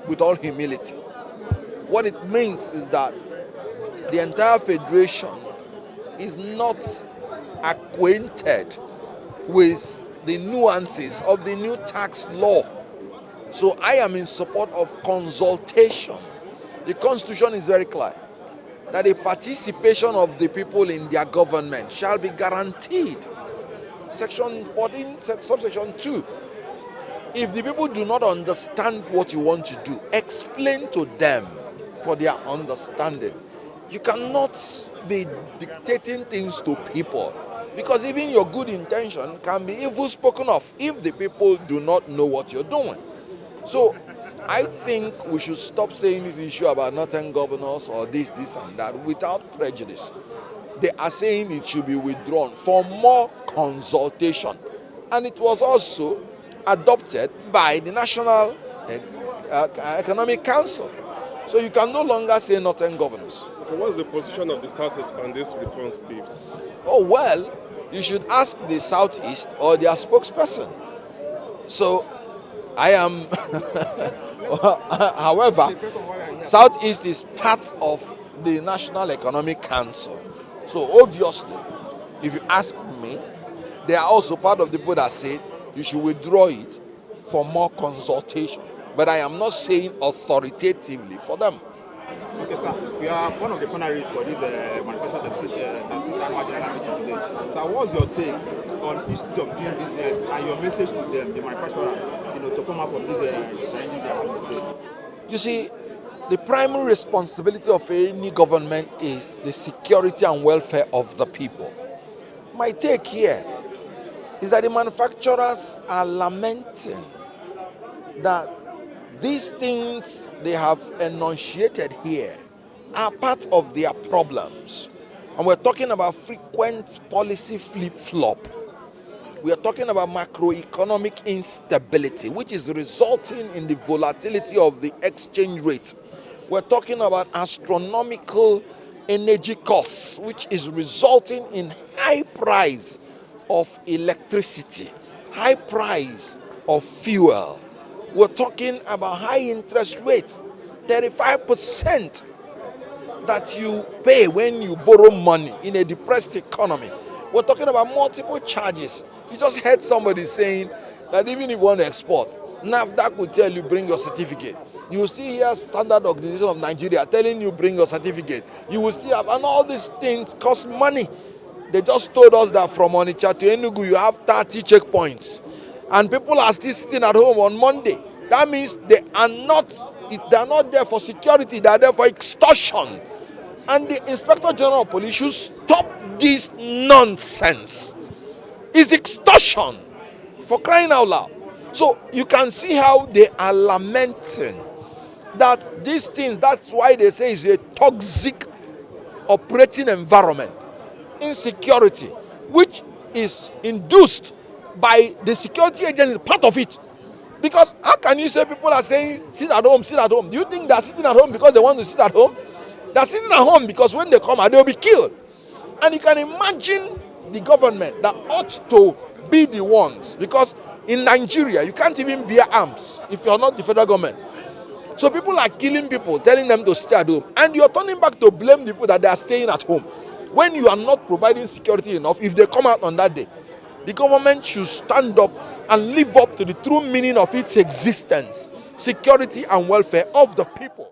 with all humility. What it means is that the entire federation is not acquainted with the nuances of the new tax law. So I am in support of consultation. The constitution is very clear that the participation of the people in their government shall be guaranteed. Section 14, subsection 2. If the people do not understand what you want to do, explain to them for their understanding. You cannot be dictating things to people, because even your good intention can be evil spoken of if the people do not know what you're doing. So I think we should stop saying this issue about northern governors or this and that without prejudice. They are saying it should be withdrawn for more consultation. And it was also adopted by the National Economic Council. So you can no longer say northern governors. Okay, what's the position of the Southeast on this reforms, please? Oh, well, you should ask the Southeast or their spokesperson. So I am, however, Southeast is part of the National Economic Council. So obviously, if you ask me, they are also part of the people that say you should withdraw it for more consultation. But I am not saying authoritatively for them. Okay, sir. We are one of the pioneers for this manufacturer assistant general meeting today. So, what's your take on issues of doing business and your message to them, the manufacturers, to come out from this challenges they are having today? You see, the primary responsibility of any government is the security and welfare of the people. My take here is that the manufacturers are lamenting that these things they have enunciated here are part of their problems. And we're talking about frequent policy flip-flop. We are talking about macroeconomic instability, which is resulting in the volatility of the exchange rate. We're talking about astronomical energy costs, which is resulting in high price of electricity, high price of fuel. We're talking about high interest rates, 35% that you pay when you borrow money in a depressed economy. We're talking about multiple charges. You just heard somebody saying that even if you want to export, NAFDAC will tell you bring your certificate. You will still hear Standard Organization of Nigeria telling you bring your certificate. You will still have, and all these things cost money. They just told us that from Onitsha to Enugu you have 30 checkpoints. And people are still sitting at home on Monday. That means they are not there for security, they are there for extortion. And the Inspector General of Police should stop this nonsense. It's extortion, for crying out loud. So you can see how they are lamenting that these things, that's why they say it's a toxic operating environment, insecurity, which is induced by the security agency, part of it. Because how can you say people are saying sit at home, sit at home? Do you think they're sitting at home because they want to sit at home? They're sitting at home because when they come out, they'll be killed. And you can imagine the government that ought to be the ones, because in Nigeria, you can't even bear arms if you're not the federal government. So people are killing people, telling them to stay at home. And you're turning back to blame the people that they are staying at home. When you are not providing security enough, if they come out on that day, the government should stand up and live up to the true meaning of its existence, security and welfare of the people.